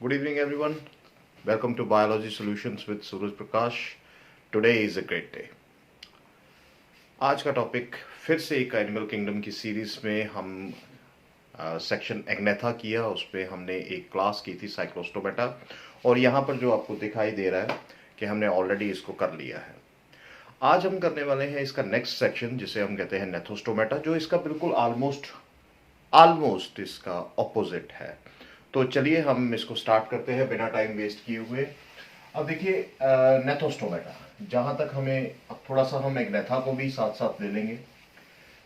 Good evening, everyone. Welcome to Biology Solutions with Suraj Prakash. Today is a great day. आज का topic फिर से एक animal kingdom की सीरीज में हम सेक्शन एग्नेथा किया, उस पर हमने एक क्लास की थी साइक्लोस्टोमेटा, और यहाँ पर जो आपको दिखाई दे रहा है कि हमने ऑलरेडी इसको कर लिया है। आज हम करने वाले हैं इसका नेक्स्ट सेक्शन, जिसे हम कहते हैं नेथोस्टोमेटा, जो इसका बिल्कुल ऑलमोस्ट इसका ऑपोजिट है। तो चलिए हम इसको स्टार्ट करते हैं बिना टाइम वेस्ट किए हुए। अब देखिए नेथोस्टोमेटा, जहाँ तक हमें अब थोड़ा सा हम एग्नेथा को भी साथ साथ ले लेंगे।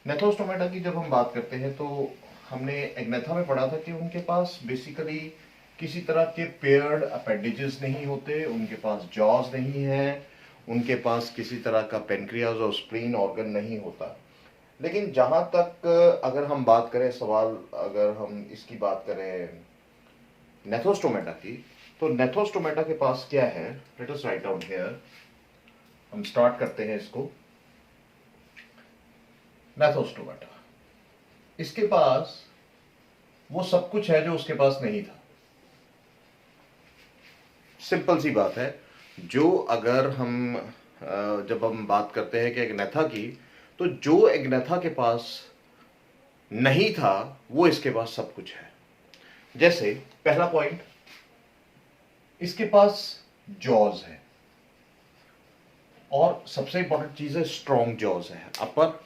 नेथोस्टोमेटा की जब हम बात करते हैं तो हमने एग्नेथा में पढ़ा था कि उनके पास बेसिकली किसी तरह के पेयर्ड अपेंडेजेस नहीं होते, उनके पास जॉज नहीं है, उनके पास किसी तरह का पेनक्रियाज और स्प्लीन ऑर्गन नहीं होता। लेकिन जहाँ तक अगर हम बात करें, सवाल अगर हम इसकी बात करें नेथोस्टोमेटा की, तो नेथोस्टोमेटा के पास क्या है? Let us write down here. हम स्टार्ट करते हैं इसको। नेथोस्टोमेटा, इसके पास वो सब कुछ है जो उसके पास नहीं था। सिंपल सी बात है। जो अगर हम जब हम बात करते हैं कि एग्नेथा की, तो जो एग्नेथा के पास नहीं था वो इसके पास सब कुछ है। जैसे पहला पॉइंट, इसके पास जॉज है, और सबसे इंपॉर्टेंट चीज है स्ट्रॉन्ग जॉज है, अपर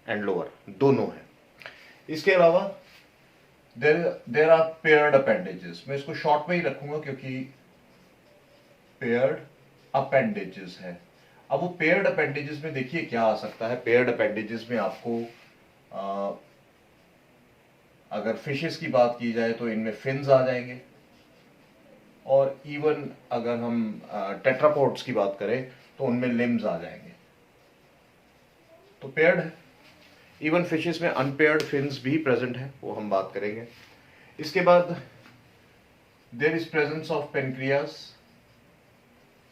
एंड लोअर दोनों है। इसके अलावा देर आर पेयर्ड अपेंडेजेस। मैं इसको शॉर्ट में ही रखूंगा क्योंकि पेयर्ड अपेंडेजेस है। अब वो पेयर्ड अपेंडेजेस में देखिए क्या आ सकता है। पेयर्ड अपेंडेजेस में आपको अगर फिशेस की बात की जाए तो इनमें फिन्स आ जाएंगे, और इवन अगर हम टेट्रापोड्स की बात करें तो उनमें लिम्स आ जाएंगे। तो पेयर्ड है। इवन फिशेस में अनपेयर्ड फिन्स भी प्रेजेंट है, वो हम बात करेंगे। इसके बाद there is presence of pancreas,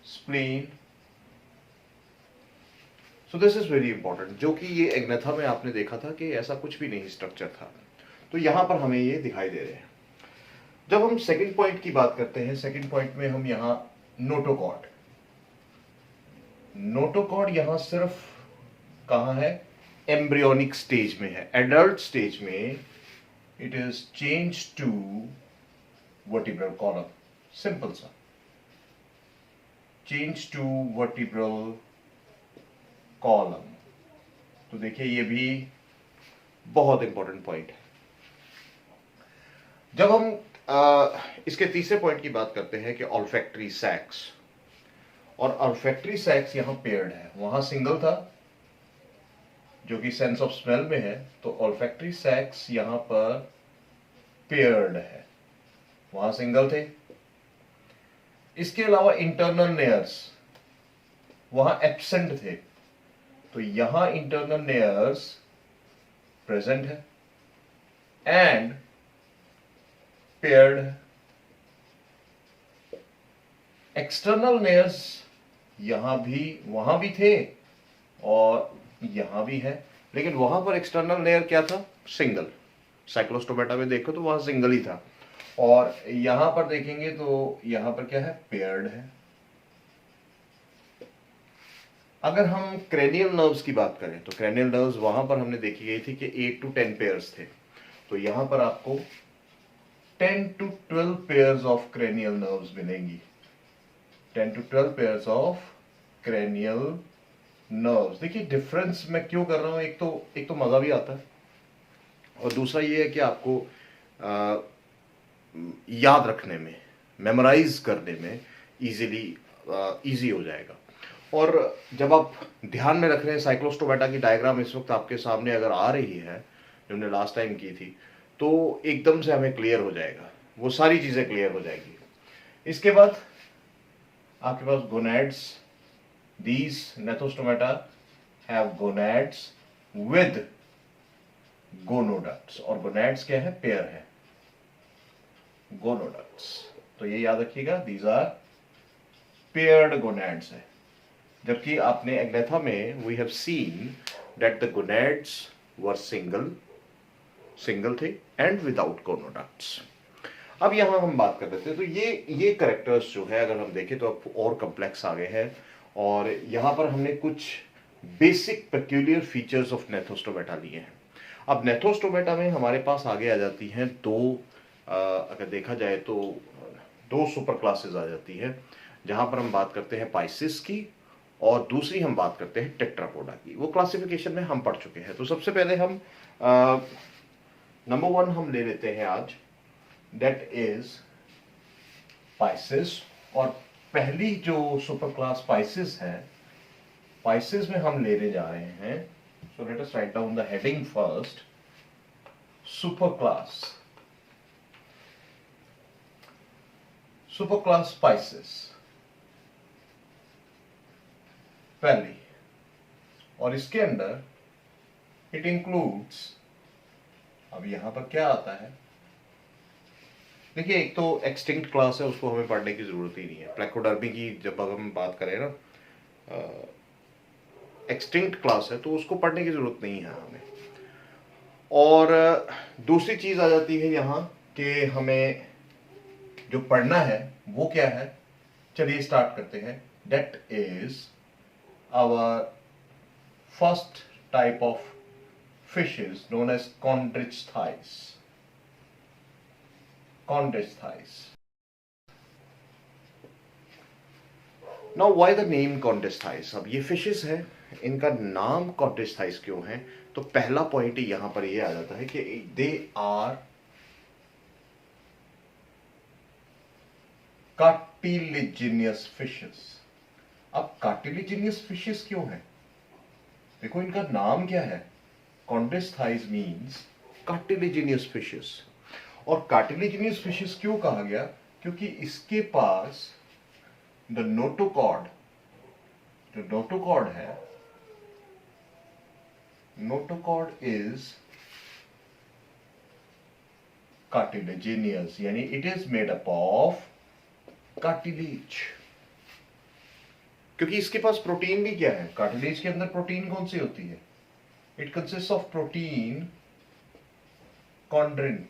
spleen. So this is very important, जो कि ये एग्नेथा में आपने देखा था कि ऐसा कुछ भी नहीं स्ट्रक्चर था। तो यहां पर हमें ये दिखाई दे रहे हैं। जब हम सेकंड पॉइंट की बात करते हैं, सेकंड पॉइंट में हम यहां नोटोकॉर्ड, नोटोकॉर्ड यहां सिर्फ कहां है? एम्ब्रियोनिक स्टेज में है। एडल्ट स्टेज में it is change to vertebral column. Simple सा, चेंज टू वर्टिब्रल कॉलम। तो देखिए ये भी बहुत इंपॉर्टेंट पॉइंट है। जब हम इसके तीसरे पॉइंट की बात करते हैं कि ऑल्फैक्टरी सैक्स, और ऑल्फैक्टरी सैक्स यहां पेयर्ड है। वहां सिंगल था जो कि सेंस ऑफ स्मेल में है, तो ऑल्फैक्टरी सैक्स यहां पर पेयर्ड है, वहां सिंगल थे। इसके अलावा इंटरनल नेयर्स वहां एब्सेंट थे, तो यहां इंटरनल नेयर्स प्रेजेंट है एंड पेयर्ड है। एक्सटर्नल नेयर्स यहां भी, वहां भी थे और यहां भी है, लेकिन वहां पर एक्सटर्नल नेयर क्या था? सिंगल। साइक्लोस्टोमेटा में देखो तो वहां सिंगल ही था, और यहां पर देखेंगे तो यहां पर क्या है? पेयर्ड है। अगर हम क्रेनियल नर्व्स की बात करें तो क्रेनियल नर्व्स वहां पर हमने देखी गई थी कि 8 to 10 पेयर्स थे, तो यहां पर आपको 10 to 12 pairs of cranial nerves मिलेंगी। 10 to 12 pairs of cranial nerves. देखिए डिफरेंस मैं क्यों कर रहा हूं, एक तो मजा भी आता है, और दूसरा ये है कि आपको याद रखने में, मेमोराइज करने में इजी हो जाएगा। और जब आप ध्यान में रख रहे हैं, साइक्लोस्टोमेटा की डायग्राम इस वक्त आपके सामने अगर आ रही है, जो हमने लास्ट टाइम की थी, तो एकदम से हमें क्लियर हो जाएगा, वो सारी चीजें क्लियर हो जाएगी। इसके बाद आपके पास gonads, these gnathostomata have gonads with gonoducts, और गोनैड्स क्या है? पेयर है, गोनोडक्ट्स। तो ये याद रखिएगा, दीज आर पेयर्ड गोनैड्स है। जबकि आपने एग्नेथा में we have seen that the gonads were single थे एंड विदाउट गोनोडक्ट्स। अब यहाँ हम बात कर लेते हैं, तो ये करेक्टर्स जो है अगर हम देखें तो अब और कॉम्प्लेक्स आ गए हैं, और यहाँ पर हमने कुछ basic peculiar features of Gnathostomata लिए हैं। अब नेथोस्टोमेटा में हमारे पास आगे आ जाती हैं दो, अगर देखा जाए तो दो सुपर क्लासेस आ जाती है, जहां पर हम बात करते हैं पाइसिस की, और दूसरी हम बात करते हैं टेट्रापोडा की। वो क्लासिफिकेशन में हम पढ़ चुके हैं। तो सबसे पहले हम नंबर 1 हम ले लेते हैं आज, दैट इज पाइसिस। और पहली जो सुपर क्लास पाइसिस है, पाइसिस में हम लेने जा रहे हैं, so let us write down the heading first, super class, super class Pisces पहली, और इसके अंदर इट इंक्लूड्स, अब यहां पर क्या आता है, देखिए एक तो एक्सटिंक्ट क्लास है, उसको हमें पढ़ने की जरूरत ही नहीं है। प्लेकोडर्मी की जब हम बात करें ना, एक्सटिंक्ट क्लास है तो उसको पढ़ने की जरूरत नहीं है हमें। और दूसरी चीज आ जाती है यहाँ कि हमें जो पढ़ना है वो क्या है, चलिए स्टार्ट करते हैं। That is our first type of fishes known as chondrichthyes, chondrichthyes. Now why the name chondrichthyes? अब ये फिशेस है, इनका नाम कॉन्ड्रिचथाइस क्यों है? तो पहला पॉइंट यहां पर ये आ जाता है कि दे आर कार्टिलेजिनियस फिशेस। अब कार्टिलेजिनियस फिशेस क्यों है? देखो इनका नाम क्या है, कॉन्ड्रिचथाइस मींस कार्टिलेजिनियस फिशेस। और कार्टिलेजिनियस फिशेस क्यों कहा गया? क्योंकि इसके पास द नोटोकॉर्ड, जो नोटोकॉर्ड है, नोटोकॉर्ड इज कार्टिलेजिनियस, यानी it is made up of cartilage. क्योंकि इसके पास प्रोटीन भी क्या है, कार्टिलेज के अंदर प्रोटीन कौन सी होती है? It consist of protein chondrin,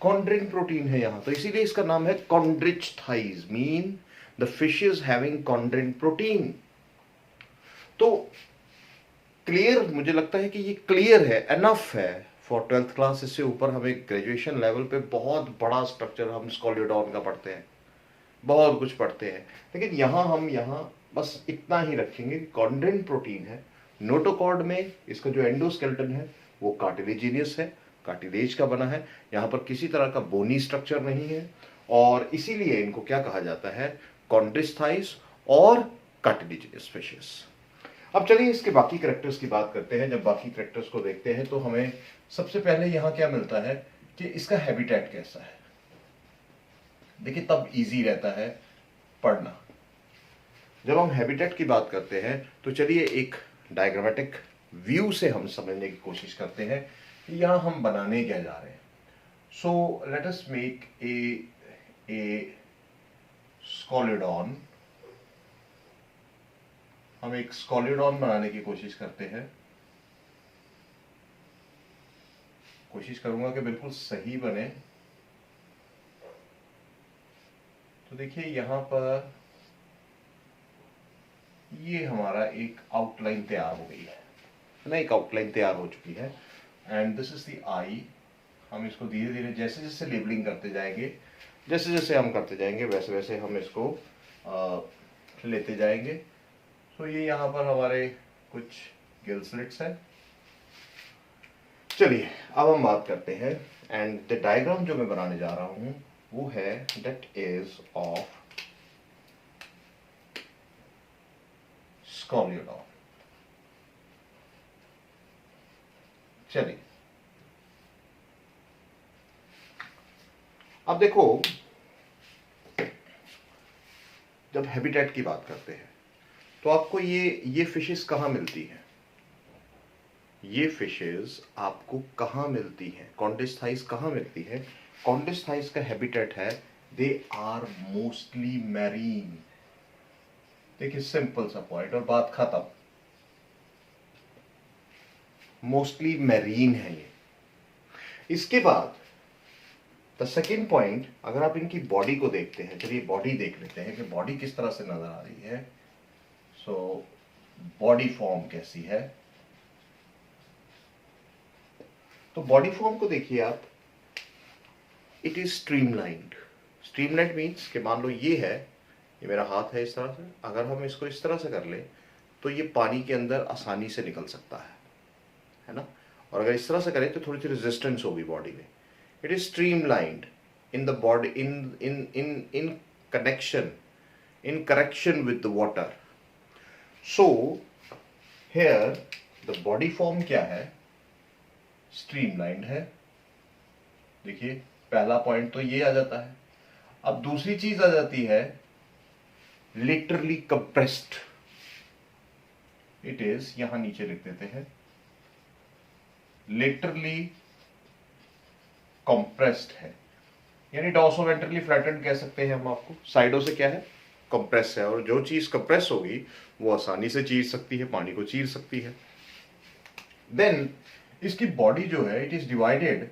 chondrin protein है यहां, तो इसीलिए इसका नाम है chondrichthyes, mean the fish is having chondrin protein. तो क्लियर, मुझे लगता है कि ये क्लियर है, एनफ है फॉर 12th क्लास। इससे ऊपर हमें ग्रेजुएशन लेवल पे बहुत बड़ा स्ट्रक्चर हम स्कोलियोडॉन का पढ़ते हैं, बहुत कुछ पढ़ते हैं, लेकिन यहाँ बस इतना ही रखेंगे, कॉन्ड्रिन प्रोटीन है। नोटोकॉर्ड में इसका जो एंडोस्केलेटन है वो कार्टिलेजिनियस है, कार्टिलेज का बना है, यहाँ पर किसी तरह का बोनी स्ट्रक्चर नहीं है, और इसीलिए इनको क्या कहा जाता है, कॉन्ड्रिचथाइस और कार्टिलेजिनियस फिशेस। अब चलिए इसके बाकी कैरेक्टर्स की बात करते हैं। जब बाकी कैरेक्टर्स को देखते हैं तो हमें सबसे पहले यहाँ क्या मिलता है कि इसका हैबिटेट कैसा है। देखिए तब इजी रहता है पढ़ना। जब हम हैबिटेट की बात करते हैं तो चलिए एक डायग्रामेटिक व्यू से हम समझने की कोशिश करते हैं कि यहाँ हम बनाने क्या जा रहे हैं। So let us make a scoliodon. हम एक स्कोलिडॉन बनाने की कोशिश करते हैं। कोशिश करूंगा कि बिल्कुल सही बने। तो देखिए यहां पर ये हमारा एक आउटलाइन तैयार हो गई है ना, एक आउटलाइन तैयार हो चुकी है, एंड दिस इज द आई। हम इसको धीरे धीरे जैसे जैसे लेबलिंग करते जाएंगे, जैसे जैसे हम करते जाएंगे वैसे वैसे हम इसको लेते जाएंगे। तो ये यहाँ पर हमारे कुछ गिल स्लिट्स हैं। चलिए अब हम बात करते हैं, एंड द डायग्राम जो मैं बनाने जा रहा हूं वो है दैट इज ऑफ स्कोलियोडॉन। चलिए अब देखो, जब हैबिटेट की बात करते हैं तो आपको ये फिशेस कहाँ मिलती हैं? ये फिशेस आपको कहाँ मिलती हैं? कॉन्ड्रिचथाइस कहाँ मिलती है? कॉन्ड्रिचथाइस का हैबिटेट है, दे आर मोस्टली मैरीन। देखिए सिंपल सा पॉइंट और बात खत्म। मोस्टली मैरीन है ये। इसके बाद द सेकेंड पॉइंट, अगर आप इनकी बॉडी को देखते हैं, चलिए बॉडी देख लेते हैं कि बॉडी किस तरह से नजर आ रही है। सो बॉडी फॉर्म कैसी है, तो बॉडी फॉर्म को देखिए आप, it is streamlined. Streamlined means कि मान लो ये है, ये मेरा हाथ है इस तरह से, अगर हम इसको इस तरह से कर ले तो ये पानी के अंदर आसानी से निकल सकता है ना। और अगर इस तरह से करें तो थोड़ी सी रेजिस्टेंस होगी बॉडी में। It is streamlined in the body, in connection, in correction with the water. So here the body form क्या है, स्ट्रीमलाइंड है। देखिए पहला पॉइंट तो ये आ जाता है। अब दूसरी चीज आ जाती है लिटरली कंप्रेस्ड। इट इज, यहां नीचे लिख देते हैं, लिटरली कंप्रेस्ड है, यानी डॉर्सोवेंट्रली फ्लैटेंड कह सकते हैं हम आपको। साइडों से क्या है, कंप्रेस है, और जो चीज कंप्रेस होगी वो आसानी से चीर सकती है, पानी को चीर सकती है। देन इसकी बॉडी जो है, इट इज डिवाइडेड,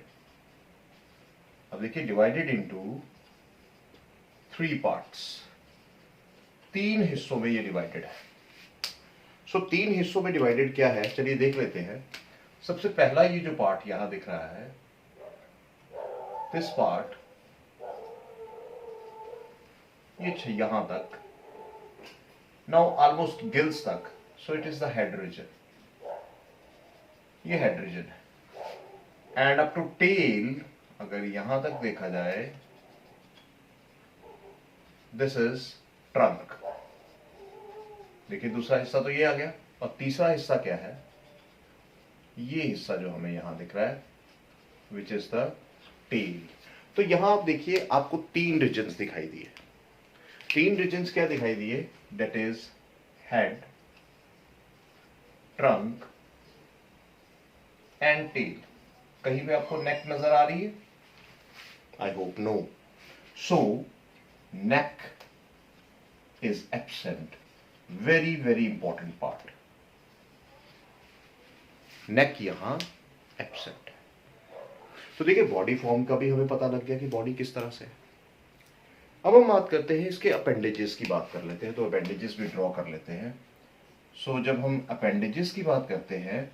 अब देखिए डिवाइडेड इनटू 3 पार्ट्स, 3 हिस्सों में ये डिवाइडेड है। सो 3 हिस्सों में डिवाइडेड क्या है, चलिए देख लेते हैं। सबसे पहला ये जो पार्ट यहां दिख रहा है, दिस पार्ट, ये यहां तक, नाउ ऑलमोस्ट गिल्स तक, सो it is the head region, ये हेड रीजन है। एंड अप टू टेल, अगर यहां तक देखा जाए, दिस इज ट्रंक। देखिए दूसरा हिस्सा तो ये आ गया, और तीसरा हिस्सा क्या है, ये हिस्सा जो हमें यहां दिख रहा है, विच इज द टेल। तो यहां आप देखिए आपको 3 रीजन्स दिखाई दिए। 3 रीजन्स क्या दिखाई दिए, that is head, trunk and tail. कहीं पे आपको नेक नजर आ रही है, I hope no. So neck is absent, very very important part, neck यहां एब्सेंट है। तो देखिए बॉडी फॉर्म का भी हमें पता लग गया कि बॉडी किस तरह से है। अब हम बात करते हैं इसके अपेंडेजेस की बात कर लेते हैं, तो अपेंडेजेस भी ड्रॉ कर लेते हैं। सो जब हम अपेंडेजेस की बात करते हैं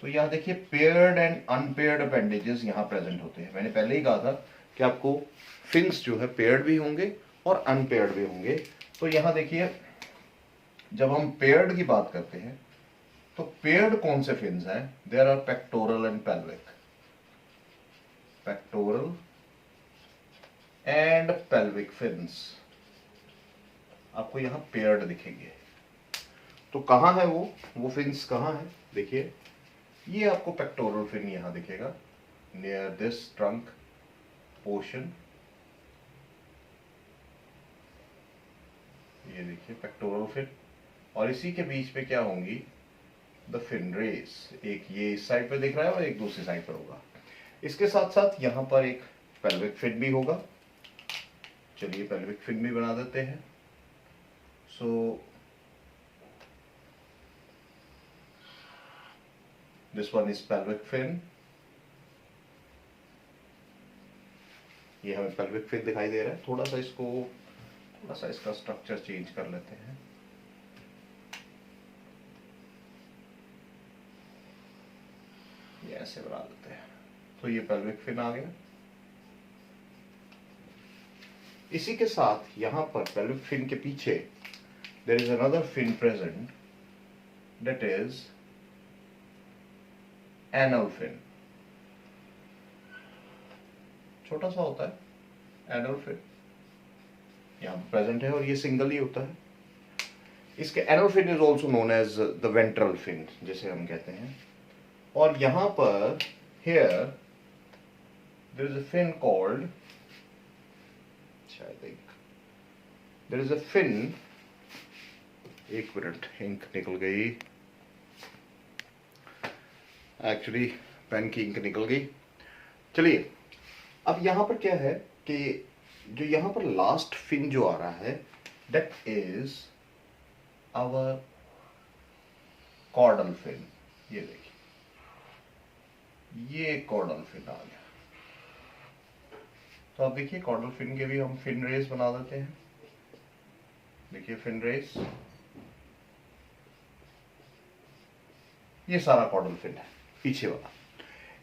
तो यहां देखिए पेयर्ड एंड अनपेयर्ड अपेंडेजेस यहां प्रेजेंट होते हैं। मैंने पहले ही कहा था कि आपको फिन्स जो है पेयर्ड भी होंगे और अनपेयर्ड भी होंगे। तो यहां देखिए जब हम पेयर्ड की बात करते हैं तो पेयर्ड कौन से फिन्स हैं, there are pectoral and pelvic, pectoral and pelvic fins आपको यहां पेयर्ड दिखेंगे। तो कहां है वो फिन्स कहां है, देखिए ये आपको पेक्टोरल फिन यहां दिखेगा, नियर दिस ट्रंक पोर्शन, ये देखिए पेक्टोरल फिन, और इसी के बीच में क्या होंगी, द फिन रेस, एक ये इस साइड पे दिख रहा है और एक दूसरी साइड पर होगा। इसके साथ साथ यहां पर एक पेल्विक फिन भी होगा। चलिए पेल्विक फिन भी बना देते हैं। So this one is pelvic fin, ये हमें पेल्विक फिन दिखाई दे रहा है। थोड़ा सा इसका स्ट्रक्चर चेंज कर लेते हैं। ये ऐसे बना देते हैं, तो ये पेल्विक फिन आ गया। इसी के साथ यहां पर पेल्विक फिन के पीछे there is another fin present, that is anal fin. छोटा सा होता है एनल फिन, यहां प्रेजेंट है और ये सिंगल ही होता है। इसके anal fin is also known as the ventral fin जिसे हम कहते हैं। और यहां पर here there is a fin called, I think there is a fin, एक मिनट इंक निकल गई, एक्चुअली पेन की इंक निकल गई। चलिए अब यहां पर क्या है कि जो यहां पर लास्ट फिन जो आ रहा है that is our caudal fin. ये देखिए ये कॉर्डल फिन आ गया। तो अब देखिए कॉर्डल फिन के भी हम फिन रेस बना देते हैं। देखिए फिन रेस, ये सारा कॉर्डल फिन है पीछे वाला।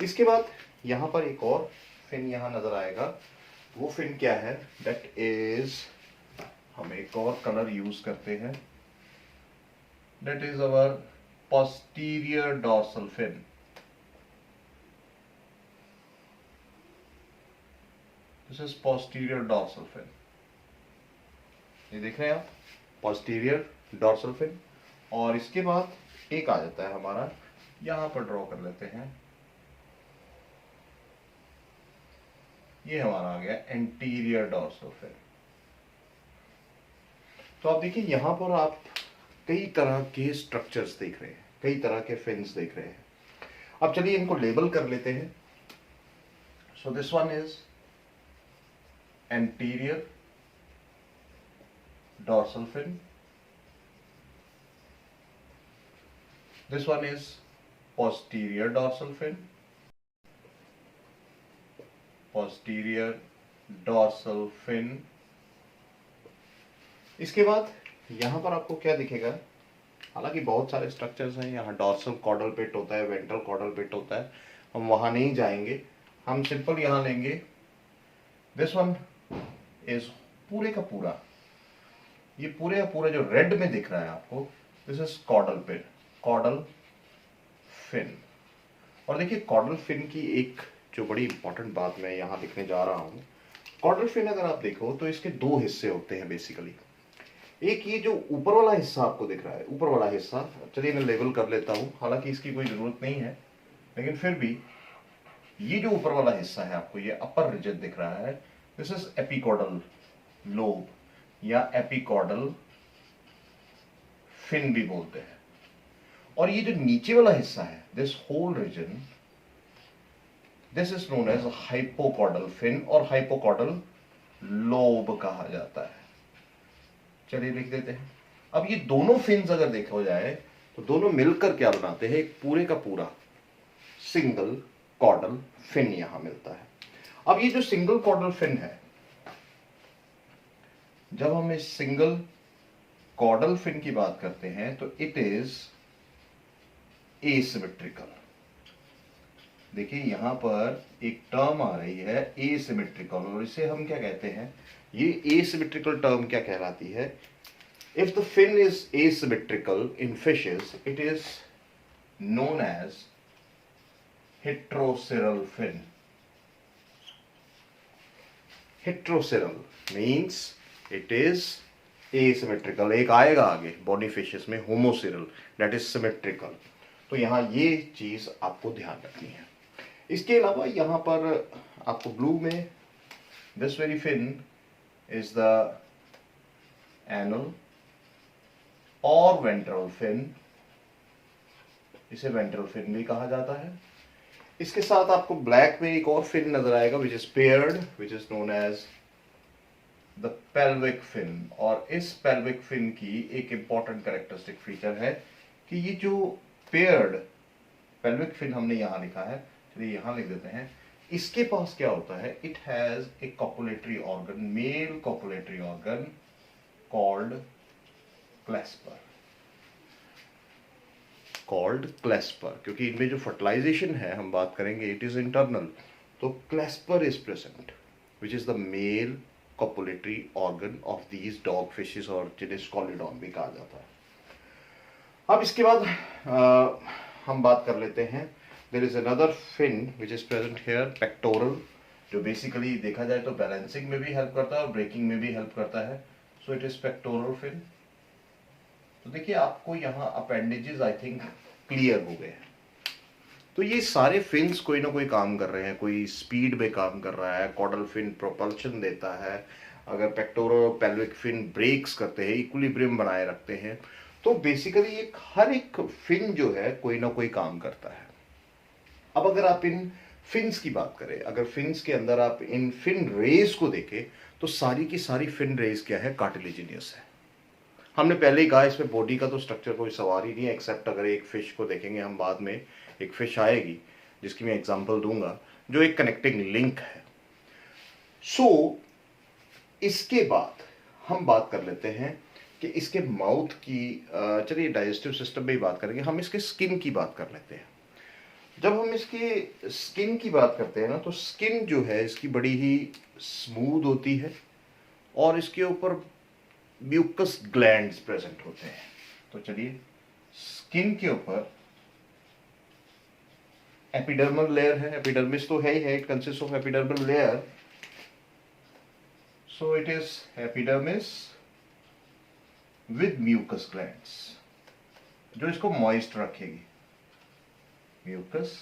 इसके बाद यहां पर एक और फिन यहां नजर आएगा। वो फिन क्या है? दैट इज, हम एक और कलर यूज करते हैं, that is our posterior dorsal fin. This is posterior dorsal fin. ये देख रहे हैं आप, पोस्टीरियर डॉर्सल फिन। और इसके बाद एक आ जाता है हमारा, यहां पर ड्रॉ कर लेते हैं, ये हमारा आ गया एंटीरियर डॉर्सल फिन। तो आप देखिए यहां पर आप कई तरह के स्ट्रक्चर्स देख रहे हैं, कई तरह के फिन्स देख रहे हैं। अब चलिए इनको लेबल कर लेते हैं। So this one is anterior dorsal fin, this one is posterior dorsal fin, posterior dorsal fin। इसके बाद यहां पर आपको क्या दिखेगा? हालांकि बहुत सारे स्ट्रक्चर्स हैं, यहाँ डॉर्सल कॉर्डल पिट होता है, वेंट्रल कॉर्डल पिट होता है, हम वहां नहीं जाएंगे। हम सिंपल यहां लेंगे, दिस वन इज पूरे का पूरा, ये पूरे का पूरा जो रेड में दिख रहा है आपको, this is caudal pit, caudal fin. और देखिए कॉर्डल फिन की एक जो बड़ी इंपॉर्टेंट बात मैं यहां लिखने जा रहा हूं, कॉर्डल फिन अगर आप देखो तो इसके दो हिस्से होते हैं बेसिकली। एक ये जो ऊपर वाला हिस्सा आपको दिख रहा है, ऊपर वाला हिस्सा, चलिए मैं लेबल कर लेता हूं, हालांकि इसकी कोई जरूरत नहीं है, लेकिन फिर भी ये जो ऊपर वाला हिस्सा है आपको ये अपर रिजन दिख रहा है, दिस इज एपिकॉर्डल लोब या एपिकॉर्डल फिन भी बोलते हैं। और ये जो नीचे वाला हिस्सा है, this whole region, this is known as hypochordal fin और हाइपोकॉर्डल लोब कहा जाता है। चलिए लिख देते हैं। अब ये दोनों फिन्स अगर देखा जाए तो दोनों मिलकर क्या बनाते हैं? एक पूरे का पूरा सिंगल कॉर्डल फिन यहां मिलता है। अब ये जो सिंगल कॉर्डल फिन है, जब हम इस सिंगल कॉर्डल फिन की बात करते हैं तो इट इज एसिमेट्रिकल। देखिए यहां पर एक टर्म आ रही है एसिमेट्रिकल, और इसे हम क्या कहते हैं? ये एसिमेट्रिकल टर्म क्या कहलाती है? If the fin is asymmetrical in fishes, it is known as heterocercal fin. Heterocercal means it is asymmetrical. एक आएगा आगे बॉडी फिशेस में होमोसिरल, दैट इज सिमेट्रिकल। तो यहां ये चीज आपको ध्यान रखनी है। इसके अलावा यहां पर आपको ब्लू में this very fin is the anal और वेंट्रल फिन, इसे वेंट्रल फिन भी कहा जाता है। इसके साथ आपको ब्लैक में एक और फिन नजर आएगा which is paired, which is known as the pelvic fin. और इस पेल्विक फिन की एक इंपॉर्टेंट कैरेक्टरिस्टिक फीचर है कि ये जो पेयर्ड पेल्विक फिन हमने यहां लिखा है, चलिए यहां लिख देते हैं, इसके पास क्या होता है? It has a copulatory organ, male copulatory organ called clasper, called clasper, क्योंकि इनमें जो फर्टिलाइजेशन है हम बात करेंगे इट इज इंटरनल, तो clasper is present which is the male copulatory organ of these dog fishes, और जिन्हें स्कॉलिडॉन भी कहा जाता है। अब इसके बाद हम बात कर लेते हैं, there is another fin which is present here, pectoral, जो बेसिकली देखा जाए तो बैलेंसिंग में भी हेल्प करता है और ब्रेकिंग में भी हेल्प करता है। So it is pectoral fin. तो देखिए आपको यहाँ अपेंडेजेस आई थिंक क्लियर हो गए हैं। तो ये सारे फिन्स कोई ना कोई काम कर रहे हैं, कोई स्पीड में काम कर रहा है, कॉर्डल फिन प्रोपल्शन देता है, अगर पेक्टोरल और पेल्विक फिन ब्रेक्स करते हैं, इक्विलिब्रियम बनाए रखते हैं। तो बेसिकली एक हर एक फिन जो है कोई ना कोई काम करता है। अब अगर आप इन फिन्स की बात करें, अगर फिन्स के अंदर आप इन फिन रेज को देखें तो सारी की सारी फिन रेज क्या है? कार्टिलेजिनियस है। हमने पहले ही कहा इसमें बॉडी का तो स्ट्रक्चर कोई सवाल ही नहीं है, एक्सेप्ट अगर एक फिश को देखेंगे हम बाद में, एक फिश आएगी जिसकी मैं एग्जांपल दूंगा, जो एक कनेक्टिंग लिंक है। सो इसके बाद हम बात कर लेते हैं कि इसके माउथ की, चलिए डाइजेस्टिव सिस्टम में ही बात करेंगे, हम इसके स्किन की बात कर लेते हैं। जब हम इसके स्किन की बात करते हैं ना, तो स्किन जो है इसकी बड़ी ही स्मूथ होती है और इसके ऊपर म्यूकस ग्लैंड्स प्रेजेंट होते हैं। तो चलिए, स्किन के ऊपर एपिडर्मल लेयर है, एपिडर्मिस तो है ही है, it consist of epidermal layer, so it is epidermis with mucus glands जो इसको मॉइस्ट रखेगी, म्यूकस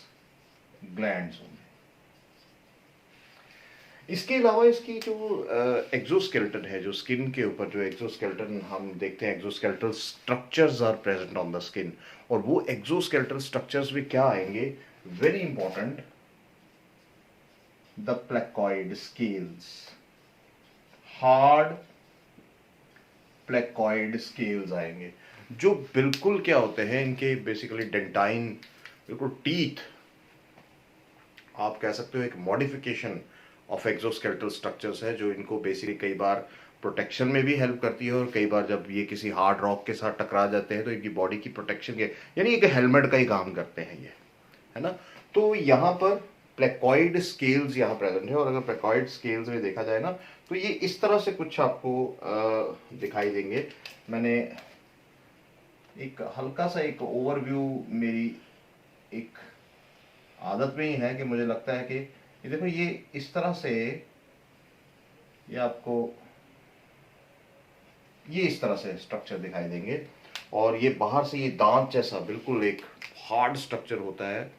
ग्लैंड्स होंगे। इसके अलावा इसकी जो एक्सोस्केलेटन है, जो स्किन के ऊपर जो एक्सोस्केलेटन हम देखते हैं, exoskeletal structures are present on the skin, और वो एक्सोस्केलेटल स्ट्रक्चर्स में क्या आएंगे, very important, the placoid scales, hard placoid scales आएंगे, जो बिल्कुल क्या होते हैं, इनके बेसिकली डेंटाइन, बिल्कुल टीथ, आप कह सकते हो एक मॉडिफिकेशन ऑफ एक्सोस्केलेटल स्ट्रक्चर्स है, जो इनको बेसिकली कई बार प्रोटेक्शन में भी हेल्प करती है, और कई बार जब ये किसी हार्ड रॉक के साथ टकरा जाते हैं तो इनकी बॉडी की प्रोटेक्शन के, यानी एक हेलमेट का ही काम करते हैं ये, है ना। तो यहाँ पर प्लेकॉइड स्केल्स यहाँ प्रेजेंट है, और अगर प्लेकॉइड स्केल्स में देखा जाए ना, तो ये इस तरह से कुछ आपको दिखाई देंगे। मैंने एक हल्का सा एक ओवरव्यू, मेरी एक आदत में ही है कि मुझे लगता है कि ये देखो, ये इस तरह से, ये आपको ये इस तरह से स्ट्रक्चर दिखाई देंगे, और ये बाहर से ये दांत जैसा बिल्कुल एक हार्ड स्ट्रक्चर होता है,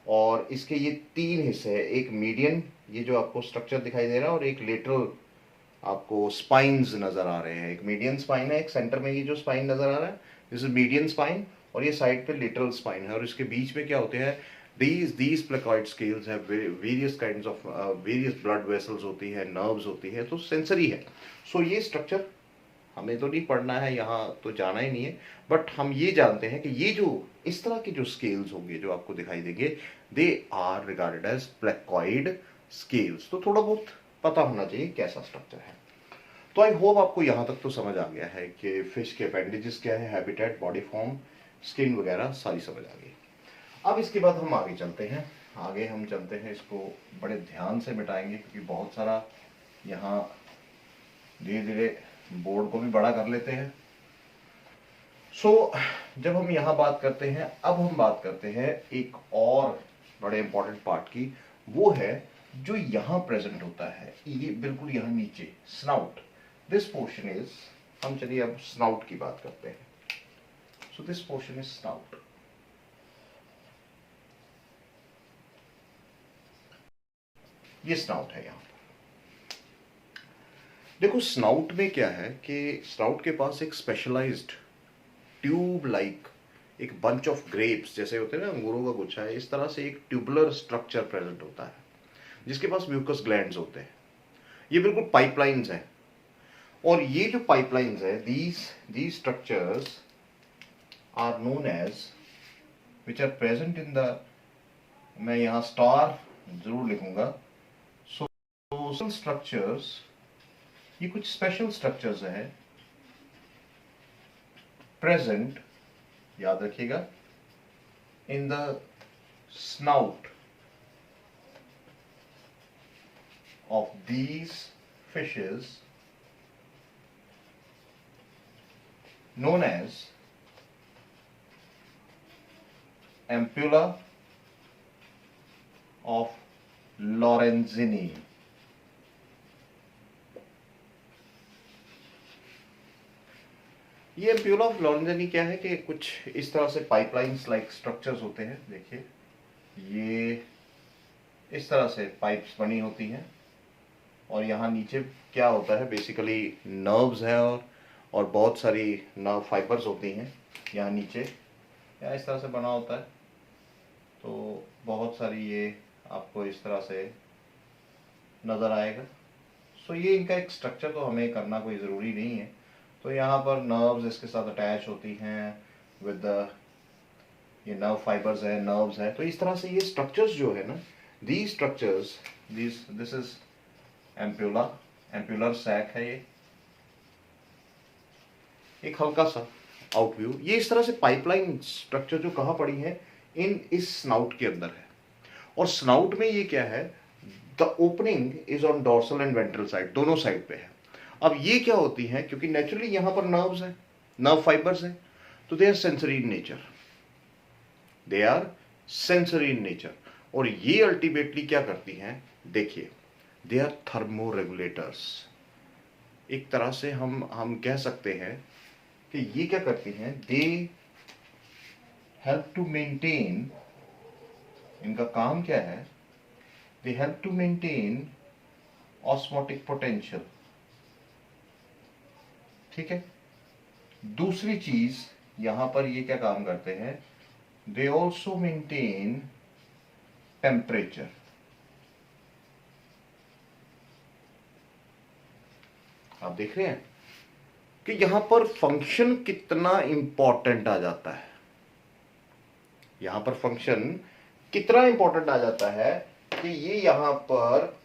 और इसके ये तीन हिस्से हैं, एक मीडियन, ये जो आपको स्ट्रक्चर दिखाई दे रहा है, और एक लेटरल आपको स्पाइन्स नजर आ रहे हैं। एक मीडियन स्पाइन है, एक सेंटर में ये जो स्पाइन नजर आ रहा है, दिस इज मीडियन स्पाइन, और ये साइड पे लेटरल स्पाइन है, और इसके बीच में क्या होते हैं, these placoid scales have various kinds of various blood vessels होती है, nerves होती है, तो सेंसरी है। सो ये स्ट्रक्चर हमें तो नहीं पढ़ना है, यहाँ तो जाना ही नहीं है, बट हम ये जानते हैं कि ये जो इस तरह के जो स्केल्स होंगे जो आपको दिखाई देंगे, they are regarded as placoid scales. तो थोड़ा बहुत पता होना चाहिए कैसा स्ट्रक्चर है। तो आई होप आपको यहाँ तक तो समझ आ गया है कि फिश के अपेंडेजेस क्या है, हैबिटेट, बॉडी फॉर्म, स्किन वगैरह सारी समझ आ गई। अब इसके बाद हम आगे चलते हैं, आगे हम चलते हैं, इसको बड़े ध्यान से मिटाएंगे क्योंकि बहुत सारा यहाँ, धीरे धीरे बोर्ड को भी बड़ा कर लेते हैं। सो जब हम यहाँ बात करते हैं, अब हम बात करते हैं एक और बड़े इंपॉर्टेंट पार्ट की, वो है जो यहाँ प्रेजेंट होता है, ये बिल्कुल यहाँ नीचे, स्नाउट, दिस पोर्शन इज, हम चलिए अब स्नाउट की बात करते हैं। So this portion is snout. ये स्नाउट है यहाँ पर। देखो स्नाउट में क्या है कि स्नाउट के पास एक स्पेशलाइज्ड ट्यूब लाइक एक बंच ऑफ ग्रेप्स जैसे होते हैं ना, अंगूरों का गुच्छा है, इस तरह से एक ट्यूबुलर स्ट्रक्चर प्रेजेंट होता है, जिसके पास म्यूकस ग्लैंड्स होते हैं। ये बिल्कुल पाइपलाइंस है, और ये जो पाइपलाइंस है, these structures are known as, which are present in the, मैं यहाँ स्टार जरूर लिखूंगा, सोशल स्ट्रक्चर्स, ये कुछ स्पेशल स्ट्रक्चर्स हैं प्रेजेंट, याद रखिएगा, इन the snout of these fishes known as ampulla of Lorenzini। ये एम्प्यूला ऑफ लॉरेंजिनी क्या है कि कुछ इस तरह से पाइपलाइंस लाइक स्ट्रक्चर्स होते हैं। देखिए ये इस तरह से पाइप्स बनी होती हैं, और यहाँ नीचे क्या होता है, बेसिकली नर्व्स हैं, और बहुत सारी नर्व फाइबर्स होती हैं यहाँ नीचे, या इस तरह से बना होता है। तो बहुत सारी ये आपको इस तरह से नज़र आएगा। सो ये इनका एक स्ट्रक्चर, तो हमें करना कोई ज़रूरी नहीं है। तो यहाँ पर नर्व्स इसके साथ अटैच होती हैं विद द, ये नर्व फाइबर्स है, नर्व्स है। तो इस तरह से ये स्ट्रक्चर्स जो है ना, these structures, this is ampulla, ampullary sac है ये, एक हल्का सा आउटव्यू। ये इस तरह से पाइपलाइन स्ट्रक्चर जो कहाँ पड़ी है, इस स्नाउट के अंदर है। और स्नाउट में ये क्या है, the opening is on dorsal and ventral side, दोनों साइड पे है। अब ये क्या होती है, क्योंकि नेचुरली यहां पर नर्व्स है, नर्व फाइबर्स है, तो they are sensory in nature, they are sensory in nature. और ये अल्टीमेटली क्या करती हैं, देखिए, दे आर थर्मो रेगुलेटर्स। एक तरह से हम कह सकते हैं कि ये क्या करती हैं, दे हेल्प टू मेंटेन, इनका काम क्या है, they help to maintain osmotic potential. ठीक है। दूसरी चीज यहां पर ये क्या काम करते हैं, दे ऑल्सो मेंटेन टेम्परेचर। आप देख रहे हैं कि यहां पर फंक्शन कितना इंपॉर्टेंट आ जाता है, यहां पर फंक्शन कितना इंपॉर्टेंट आ जाता है कि ये यहां पर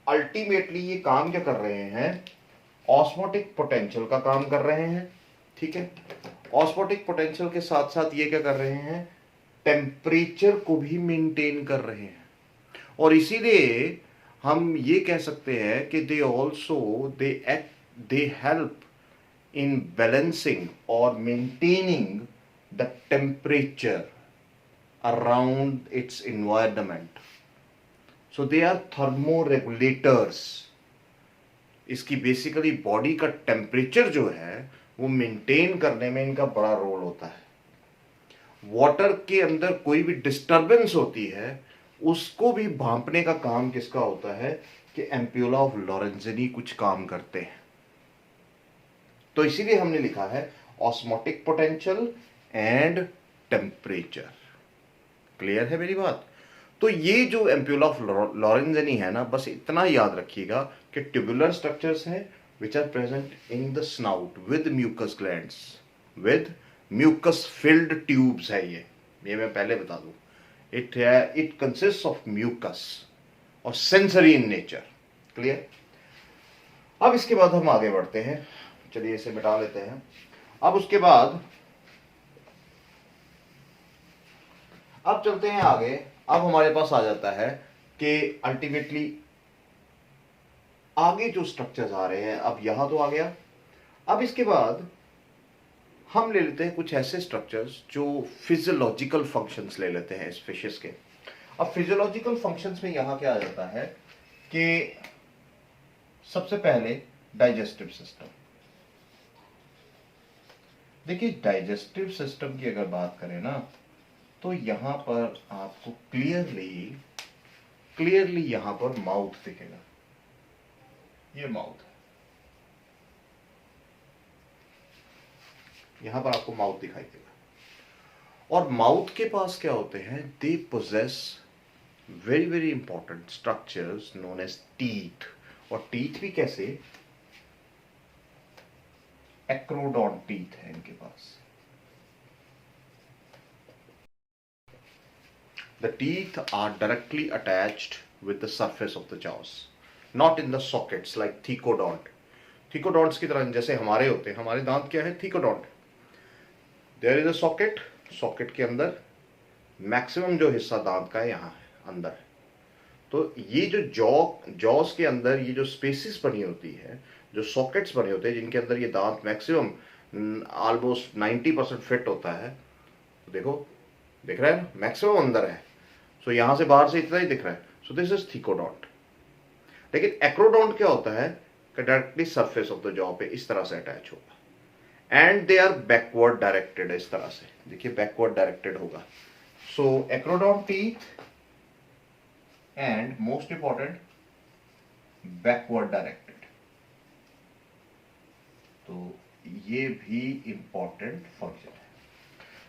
अल्टीमेटली ये काम क्या कर रहे हैं, ऑस्मोटिक पोटेंशियल का काम कर रहे हैं। ठीक है। ऑस्मोटिक पोटेंशियल के साथ साथ ये क्या कर रहे हैं, टेम्परेचर को भी मेंटेन कर रहे हैं। और इसीलिए हम ये कह सकते हैं कि they help in balancing or maintaining the temperature around its environment. So they are thermoregulators. इसकी बेसिकली बॉडी का टेम्परेचर जो है वो मेंटेन करने में इनका बड़ा रोल होता है। वाटर के अंदर कोई भी डिस्टरबेंस होती है उसको भी भांपने का काम किसका होता है, कि एम्प्यूला ऑफ लॉरेंज़िनी कुछ काम करते हैं। तो इसीलिए हमने लिखा है osmotic potential and temperature. Clear है मेरी बात। तो ये जो एम्प्यूला ऑफ लॉरेंज़िनी है ना, बस इतना याद रखिएगा कि ट्यूबुलर स्ट्रक्चर्स हैं which are present in the snout with mucus glands, with mucus filled tubes है ये मैं पहले बता दूं। इट कंसिस्ट ऑफ म्यूकस और सेंसरी इन नेचर। क्लियर। अब इसके बाद हम आगे बढ़ते हैं, चलिए इसे मिटा लेते हैं। अब उसके बाद अब चलते हैं आगे। अब हमारे पास आ जाता है कि अल्टीमेटली आगे जो स्ट्रक्चर्स आ रहे हैं, अब यहां तो आ गया। अब इसके बाद हम ले लेते हैं कुछ ऐसे स्ट्रक्चर्स जो फिजियोलॉजिकल फंक्शंस ले लेते हैं इस फिशेस के। अब फिजियोलॉजिकल फंक्शंस में यहां क्या आ जाता है कि सबसे पहले डाइजेस्टिव सिस्टम। देखिए, डाइजेस्टिव सिस्टम की अगर बात करें ना, तो यहां पर आपको क्लियरली यहां पर माउथ दिखेगा। ये माउथ है, यहां पर आपको माउथ दिखाई देगा। और माउथ के पास क्या होते हैं, they possess very very important structures known as teeth. और टीथ भी कैसे, एक्रोडॉन टीथ है इनके पास। The teeth are directly attached with the surface of the jaws, not in the sockets like thecodont. Thecodonts की तरह जैसे हमारे होते हैं, हमारे दांत क्या है, thecodont. There is a socket, socket के अंदर मैक्सिमम जो हिस्सा दांत का है यहाँ है, अंदर है। तो ये जो जॉस के अंदर ये जो स्पेसिस बनी होती है, जो सॉकेट्स बने होते हैं जिनके अंदर ये दांत मैक्सिमम ऑलमोस्ट 90% फिट होता है। तो देखो, दिख रहा है ना, मैक्सिमम अंदर है। सो यहां से बाहर से इतना ही दिख रहा है। So this is thecodont. लेकिन एक्रोडोंट क्या होता है, directly surface of the jaw पे इस तरह से अटैच होगा and they are backward directed. इस तरह से देखिए, बैकवर्ड डायरेक्टेड होगा। So acrodont teeth and most important backward directed. तो ये भी इंपॉर्टेंट फंक्शन है।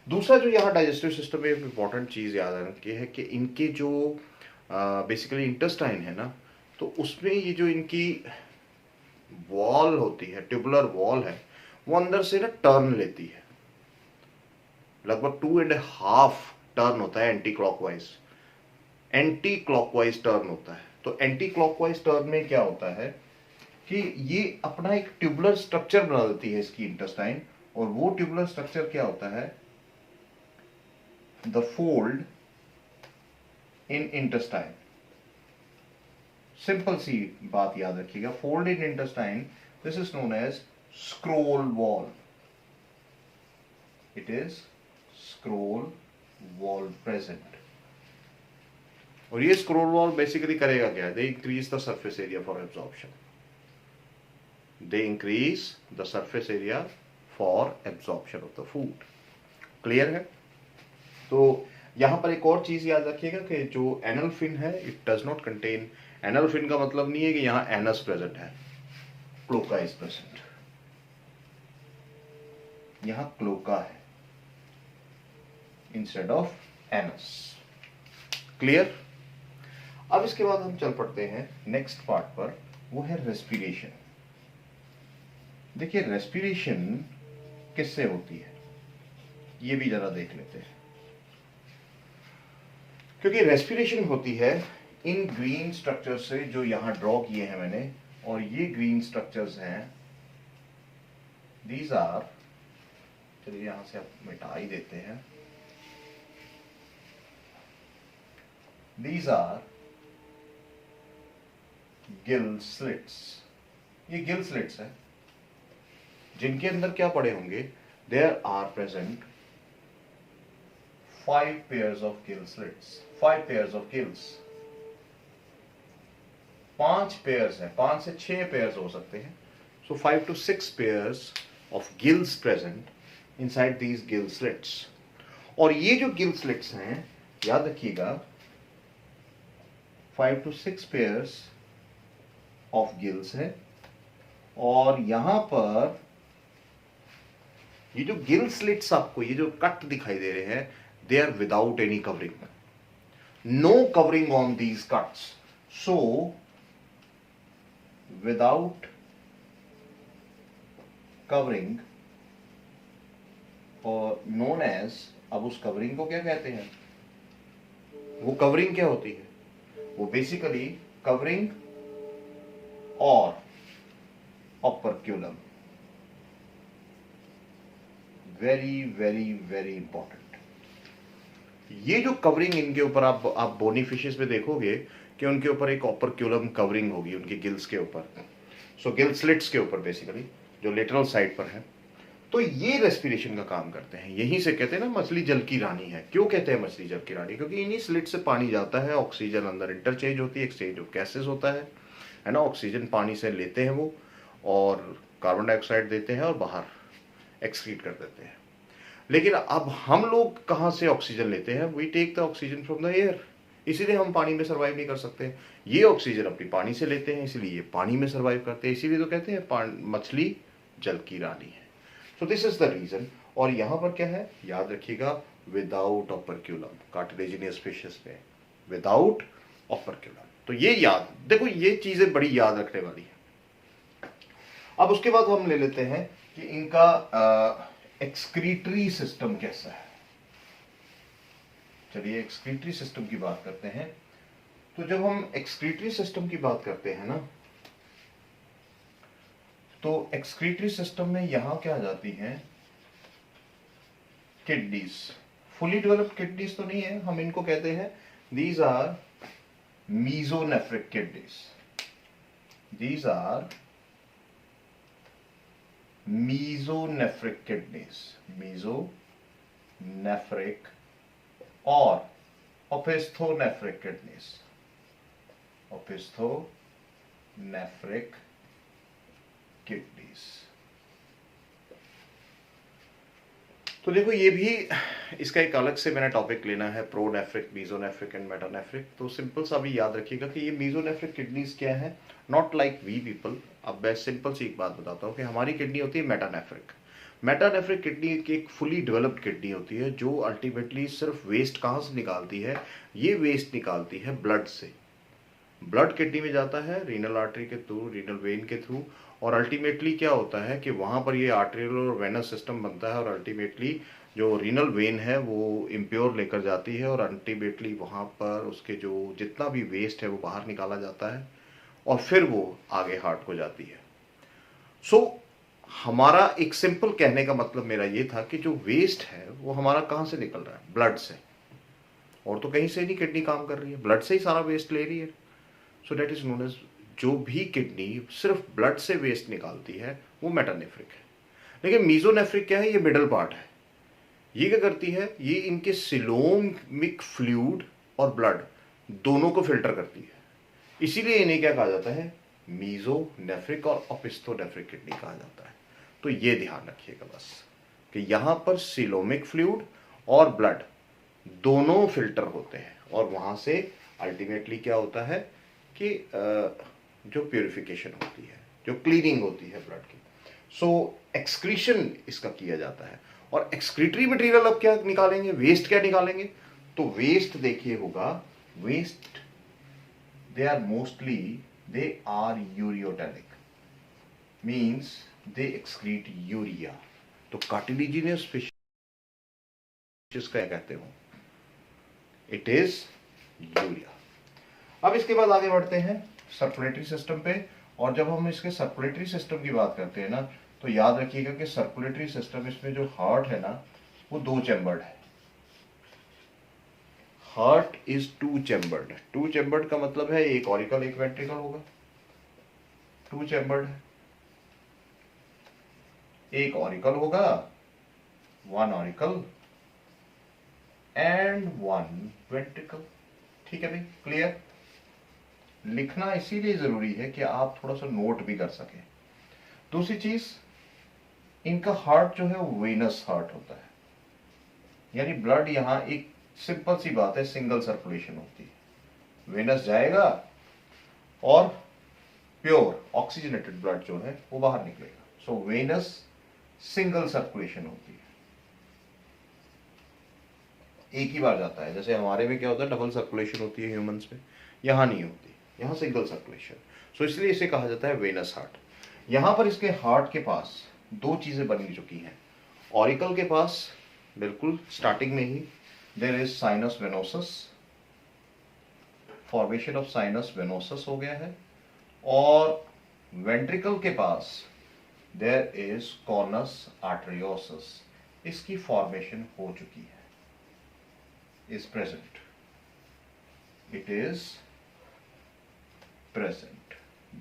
दूसरा जो यहाँ डाइजेस्टिव सिस्टम में इंपॉर्टेंट चीज याद रखनी है कि इनके जो बेसिकली इंटेस्टाइन है ना, तो उसमें ये जो इनकी वॉल होती है, ट्यूबुलर वॉल है, वो अंदर से ना टर्न लेती है। लगभग 2.5 टर्न होता है एंटी क्लॉकवाइज टर्न होता है। तो एंटी क्लॉकवाइज टर्न में क्या होता है कि ये अपना एक ट्यूबुलर स्ट्रक्चर बना देती है इसकी इंटेस्टाइन, और वो ट्यूबुलर स्ट्रक्चर क्या होता है, the fold in intestine. Simple सी बात याद रखिएगा, fold in intestine, this is known as scroll valve, it is scroll valve present. और ये स्क्रोल वॉल बेसिकली करेगा क्या, they increase the surface area for absorption, they increase the surface area for absorption of the food। Clear है? तो यहां पर एक और चीज याद रखिएगा कि जो एनल फिन है, it does not contain, anal fin का मतलब नहीं है कि यहां एनस प्रेजेंट है, क्लोका इज प्रेजेंट, यहां क्लोका है इंस्टेड ऑफ एनस। क्लियर? अब इसके बाद हम चल पड़ते हैं नेक्स्ट पार्ट पर, वो है रेस्पिरेशन। देखिए रेस्पिरेशन किससे होती है ये भी जरा देख लेते हैं, क्योंकि रेस्पिरेशन होती है इन ग्रीन स्ट्रक्चर से जो यहां ड्रॉ किए हैं मैंने, और ये ग्रीन स्ट्रक्चर्स हैं, दीज आर, चलिए यहां से आप मिटा ही देते हैं, दीज आर गिल स्लिट्स। ये गिल स्लिट्स है जिनके अंदर क्या पड़े होंगे, there are present 5 pairs of gill slits, 5 pairs of gills, 5 pairs है, 5 से 6 pairs हो सकते हैं, so 5 to 6 pairs of gills present inside these gill slits। और ये जो gill slits हैं याद रखिएगा, 5 to 6 pairs of gills है, और यहां पर ये जो गिल स्लिट्स आपको ये जो कट दिखाई दे रहे हैं, they are without any covering, no covering on these cuts, so without covering, और नोन एज, अब उस कवरिंग को क्या कहते हैं, वो कवरिंग क्या होती है, वो बेसिकली कवरिंग और operculum, very very very important. ये जो कवरिंग इनके ऊपर आप बोनी फिशेस में देखोगे कि उनके ऊपर एक ऑपरक्यूलम कवरिंग होगी उनके गिल्स के ऊपर, सो गिल स्लिट्स के ऊपर बेसिकली जो लेटरल साइड पर है। तो ये रेस्पिरेशन का काम करते हैं, यहीं से कहते हैं ना मछली जल की रानी है। क्यों कहते हैं मछली जल की रानी, क्योंकि इन्हीं स्लिट से पानी जाता है, ऑक्सीजन अंदर इंटरचेंज होती है, एक्सचेंज ऑफ गैसेस होता है ना, ऑक्सीजन पानी से लेते हैं वो, और कार्बन डाइऑक्साइड देते हैं और बाहर एक्सक्रीट कर देते हैं। लेकिन अब हम लोग कहाँ से ऑक्सीजन लेते हैं, we take the oxygen from the air, इसीलिए हम पानी में सर्वाइव नहीं कर सकते। ये ऑक्सीजन अपनी पानी से लेते हैं, इसलिए ये पानी में सर्वाइव करते हैं, इसीलिए तो कहते हैं मछली जल की रानी है। So this is the reason. और यहाँ पर क्या है याद रखिएगा, विदाउट ऑपरक्यूलम, कार्टिलेजिनियस फिशेस में विदाउट ऑपरक्यूलम। तो ये याद देखो, ये चीजें बड़ी याद रखने वाली है। अब उसके बाद हम ले लेते हैं कि इनका एक्सक्रीटरी सिस्टम कैसा है। चलिए एक्सक्रीटरी सिस्टम की बात करते हैं। तो जब हम एक्सक्रीटरी सिस्टम की बात करते हैं ना, तो एक्सक्रीटरी सिस्टम में यहां क्या आ जाती हैं, किडनीज। फुली डेवलप्ड किडनीज तो नहीं है, हम इनको कहते हैं these are mesonephric kidneys, these are mesonephric kidneys, mesonephric और ओपिस्थोनेफ्रिक किडनीज, ओपिस्थोनेफ्रिक किडनीज। तो देखो ये भी इसका एक अलग से मैंने टॉपिक लेना है, प्रोनेफ्रिक, मीजोनेफ्रिक एंड मेटानेफ्रिक। तो सिंपल सा भी याद रखिएगा कि ये मीजोनेफ्रिक किडनीज क्या है, नॉट लाइक वी पीपल। अब मैं सिंपल सी एक बात बताता हूँ कि हमारी किडनी होती है मेटानेफ्रिक। मेटानेफ्रिक किडनी की एक फुली डेवलप्ड किडनी होती है जो अल्टीमेटली सिर्फ वेस्ट कहाँ से निकालती है, ये वेस्ट निकालती है ब्लड से। ब्लड किडनी में जाता है रीनल आर्टरी के थ्रू, रीनल वेन के थ्रू, और अल्टीमेटली क्या होता है कि वहाँ पर ये आर्टेरियल और वेनस सिस्टम बनता है, और अल्टीमेटली जो रीनल वेन है वो इम्प्योर लेकर जाती है और अल्टीमेटली वहाँ पर उसके जो जितना भी वेस्ट है वो बाहर निकाला जाता है और फिर वो आगे हार्ट को जाती है। सो हमारा एक सिंपल कहने का मतलब मेरा ये था कि जो वेस्ट है वो हमारा कहाँ से निकल रहा है? ब्लड से। और तो कहीं से नहीं किडनी काम कर रही है, ब्लड से ही सारा वेस्ट ले रही है। So that is known as, जो भी किडनी सिर्फ ब्लड से वेस्ट निकालती है वो मेटानेफ्रिक है। लेकिन मीजोनेफ्रिक क्या है? ये मिडल पार्ट है। ये क्या करती है? ये इनके सिलोमिक फ्लूइड और ब्लड दोनों को फिल्टर करती है। इसीलिए इन्हें क्या कहा जाता है? मीजोनेफ्रिक और ओपिस्थोनेफ्रिक किडनी कहा जाता है। तो ये ध्यान रखिएगा बस कि यहां पर सिलोमिक फ्लूइड और ब्लड दोनों फिल्टर होते हैं और वहां से अल्टीमेटली क्या होता है कि जो प्यूरिफिकेशन होती है, जो क्लीनिंग होती है ब्लड की, सो एक्सक्रीशन इसका किया जाता है। और एक्सक्रीटरी मटेरियल अब क्या निकालेंगे? वेस्ट क्या निकालेंगे? तो वेस्ट देखिए होगा, waste they are mostly, they are ureotelic, means they excrete urea। तो कार्टिलेजिनियस फिशेस का कहते हो, इट इज यूरिया। अब इसके बाद आगे बढ़ते हैं सर्कुलेटरी सिस्टम पे। और जब हम इसके सर्कुलेटरी सिस्टम की बात करते हैं ना, तो याद रखिएगा कि सर्कुलेटरी सिस्टम, इसमें जो हार्ट है ना वो 2 चैम्बर्ड है। Heart is 2 chambered. 2 चैम्बर्ड का मतलब है एक ऑरिकल एक वेंट्रिकल होगा। 2 चैम्बर्ड है, एक ऑरिकल होगा, 1 ऑरिकल एंड 1 वेंट्रिकल। ठीक है भाई, क्लियर? लिखना इसीलिए जरूरी है कि आप थोड़ा सा नोट भी कर सकें। दूसरी चीज, इनका हार्ट जो है वो वेनस हार्ट होता है, यानी ब्लड यहां एक सिंपल सी बात है, सिंगल सर्कुलेशन होती है। वेनस जाएगा और प्योर ऑक्सीजनेटेड ब्लड जो है वो बाहर निकलेगा। सो वेनस सिंगल सर्कुलेशन होती है, एक ही बार जाता है। जैसे हमारे में क्या होता है, डबल सर्कुलेशन होती है ह्यूमंस में, यहां नहीं होती, यहां सिंगल सर्कुलेशन। सो इसलिए इसे कहा जाता है वेनस हार्ट। यहां पर इसके हार्ट के पास 2 चीजें बनी चुकी हैं। ऑरिकल के पास बिल्कुल स्टार्टिंग में ही there is sinus venosus, formation of sinus venosus हो गया है। और वेंट्रिकल के पास देयर इज कॉर्नस आर्टरियोसस, इसकी फॉर्मेशन हो चुकी है, is present, it is present.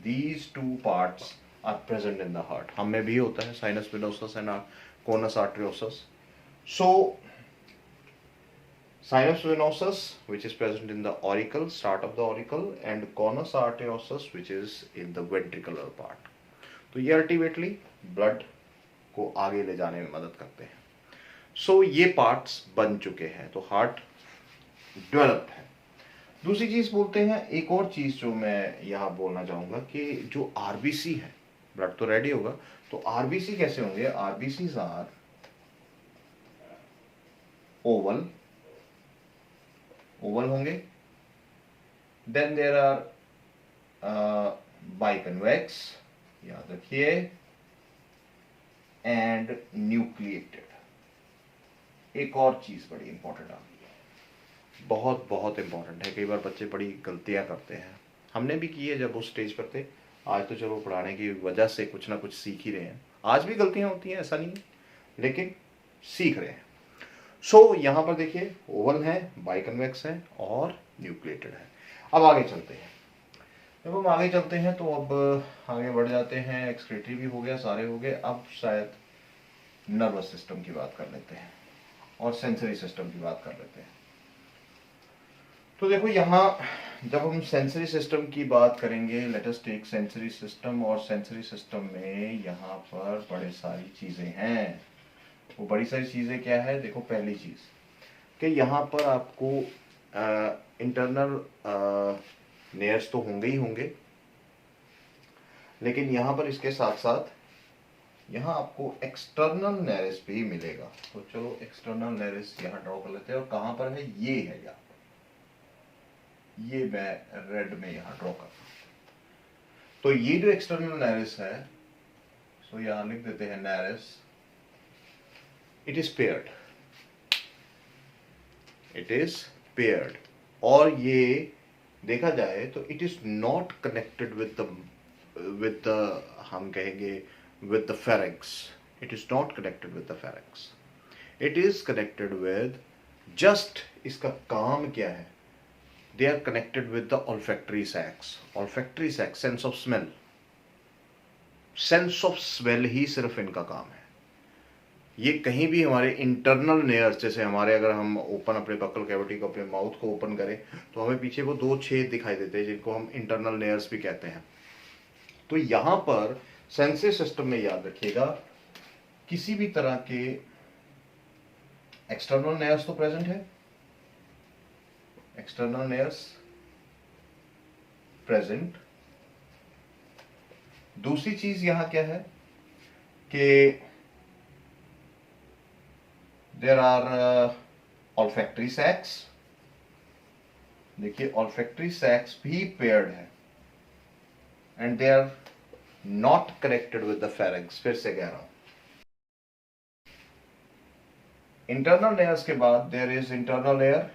These 2 parts are present in the heart. हम में भी होता है sinus venosus and conus arteriosus. So sinus venosus, which is present in the auricle, start of the auricle, and conus arteriosus, which is in the ventricular part। तो ये ultimately blood को आगे ले जाने में मदद करते हैं। सो ये पार्ट्स बन चुके हैं, तो हार्ट डेवलप्ड है। दूसरी चीज बोलते हैं, एक और चीज जो मैं यहां बोलना चाहूंगा कि जो आरबीसी है, ब्लड तो रेडी होगा, तो आरबीसी कैसे होंगे? आरबीसीज आर ओवल, ओवल होंगे। देन देर आर बाइकन्वेक्स, याद रखिए, एंड न्यूक्लिएटेड। एक और चीज बड़ी इंपॉर्टेंट आ गई है, बहुत बहुत इंपॉर्टेंट है। कई बार बच्चे बड़ी गलतियां करते हैं, हमने भी की है जब उस स्टेज पर थे। आज तो चलो पढ़ाने की वजह से कुछ ना कुछ सीख ही रहे हैं। आज भी गलतियां होती हैं, ऐसा नहीं है, लेकिन सीख रहे हैं। सो यहां पर देखिए ओवल है, बाइकन्वेक्स है और न्यूक्लिएटेड है। अब आगे चलते हैं। जब हम आगे चलते हैं तो अब आगे बढ़ जाते हैं। एक्सक्रीटरी भी हो गया, सारे हो गए। अब शायद नर्वस सिस्टम की बात कर लेते हैं और सेंसरी सिस्टम की बात कर लेते हैं। तो देखो यहाँ जब हम सेंसरी सिस्टम की बात करेंगे, let us take sensory system. और सेंसरी सिस्टम में यहाँ पर बड़ी सारी चीजें हैं। वो बड़ी सारी चीजें क्या है? देखो, पहली चीज कि यहाँ पर आपको इंटरनल नेयर्स तो होंगे ही होंगे, लेकिन यहाँ पर इसके साथ साथ यहाँ आपको एक्सटर्नल नेरिस भी मिलेगा। तो चलो एक्सटर्नल नेरिस यहाँ ड्रॉ कर लेते हैं। और कहाँ पर है? ये है यहाँ, ये मैं रेड में यहाँ ड्रॉ करता हूँ। तो ये जो एक्सटर्नल नेरिस है, सो यहाँ लिख देते हैं nares, it is paired. It is paired, और ये देखा जाए तो it is not connected with the हम कहेंगे with the pharynx, it is not connected with the pharynx, it is connected with just, इसका काम क्या है, they are connected with the olfactory sacs, olfactory sacs, sense of smell, sense of smell ही सिर्फ इनका काम है। ये कहीं भी हमारे इंटरनल नेयर्स, जैसे हमारे अगर हम ओपन अपने बकल कैविटी को, अपने माउथ को ओपन करें तो हमें पीछे वो 2 छेद दिखाई देते हैं जिनको हम इंटरनल नेयर्स भी कहते हैं। तो यहां पर सेंसरी सिस्टम में याद रखिएगा, किसी भी तरह के एक्सटर्नल नेयर्स तो प्रेजेंट है, एक्सटर्नल नेयर्स प्रेजेंट। दूसरी चीज यहां क्या है कि देयर आर olfactory sacs, देखिए olfactory sacs भी पेयर्ड है, and they are not connected with the pharynx। फिर से कह रहा हूं, इंटरनल लेयर्स के बाद there is internal layer.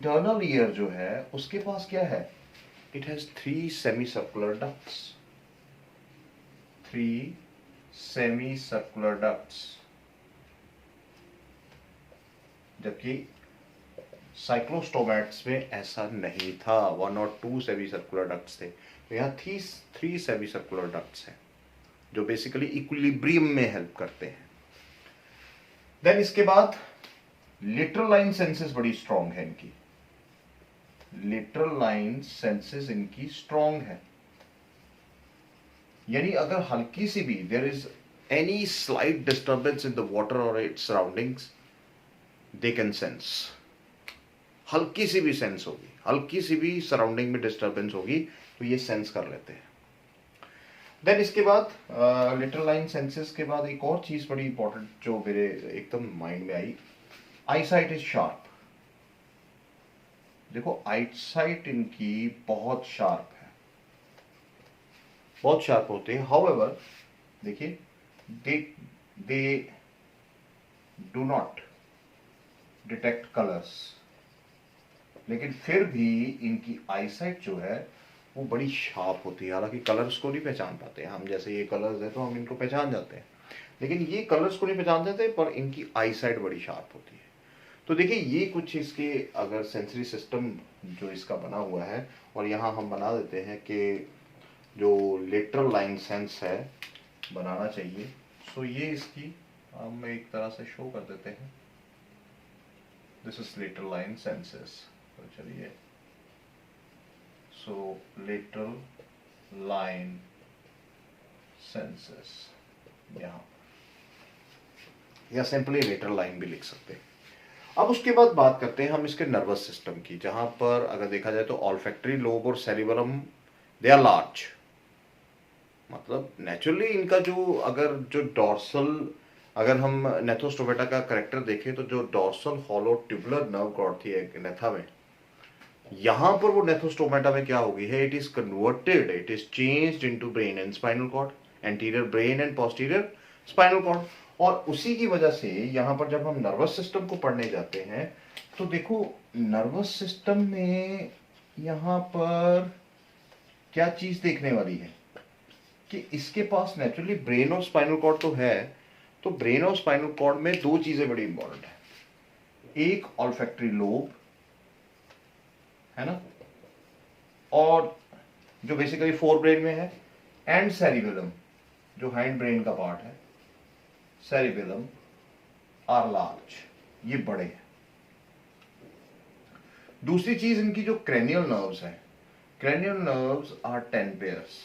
Internal ear जो है उसके पास क्या है, it has 3 semi circular ducts, 3 semi circular ducts, जबकि साइक्लोस्टोमैट्स में ऐसा नहीं था, 1 और 2 सेमी सर्कुलर डक्ट्स थे। तो यहाँ 3 सेमी सर्कुलर डक्ट्स हैं जो बेसिकली इक्विलिब्रियम में हेल्प करते हैं। देन इसके बाद लिटरल लाइन सेंसेस बड़ी स्ट्रांग है इनकी, लिटरल लाइन सेंसेस इनकी स्ट्रांग है, यानी अगर हल्की सी भी there is any slight disturbance in the water और its surroundings, they can sense. हल्की सी भी सेंस होगी, हल्की सी भी सराउंडिंग में डिस्टर्बेंस होगी तो ये सेंस कर लेते हैं। देन इसके बाद लिटरल लाइन सेंसेस के बाद एक और चीज बड़ी इंपॉर्टेंट जो मेरे एकदम माइंड में आई, आई साइट इज शार्प। देखो आई साइट इनकी बहुत शार्प है, बहुत शार्प होते हैं। हाउएवर देखिए they do not detect colours, लेकिन फिर भी इनकी आईसाइट जो है वो बड़ी शार्प होती है। हालांकि कलर्स को नहीं पहचान पाते हम, जैसे ये कलर्स है तो हम इनको पहचान जाते हैं, लेकिन ये कलर्स को नहीं पहचान जाते, पर इनकी आईसाइट बड़ी शार्प होती है। तो देखिए ये कुछ इसके अगर सेंसरी सिस्टम जो इसका बना हुआ है, और यहाँ हम बना देते हैं कि जो लेटरल लाइन सेंस है बनाना चाहिए। सो ये इसकी हम एक तरह से शो कर देते हैं, this is lateral line senses. तो चलिए, सो लेटरल लाइन सेंसेस यहाँ, या सिंपली लेटरल लाइन भी लिख सकते हैं। अब उसके बाद बात करते हैं हम इसके नर्वस सिस्टम की, जहां पर अगर देखा जाए तो ऑल्फैक्टरी लोब और सेरिबेलम दे आर लार्ज। मतलब नेचुरली इनका जो डॉर्सल, अगर हम नेथोस्टोमेटा का करेक्टर देखें तो जो dorsal hollow tubular nerve cord थी एक नेथा में, यहां पर वो नेथोस्टोमेटा में क्या हो गई है, it is converted, it is changed into brain and spinal cord, anterior brain and posterior spinal cord. और उसी की वजह से यहां पर जब हम नर्वस सिस्टम को पढ़ने जाते हैं तो देखो नर्वस सिस्टम में यहां पर क्या चीज देखने वाली है कि इसके पास नेचुरली ब्रेन और स्पाइनल कॉर्ड तो है, तो ब्रेन और स्पाइनल कॉर्ड में 2 चीजें बड़ी इंपॉर्टेंट है, एक ऑल्फैक्टरी लोब है ना, और जो बेसिकली फोर ब्रेन में है, एंड सेरिबेलम जो हैंड ब्रेन का पार्ट है, सेरिबेलम आर लार्ज, ये बड़े हैं। दूसरी चीज इनकी जो क्रेनियल नर्व्स है, cranial nerves are 10 pairs,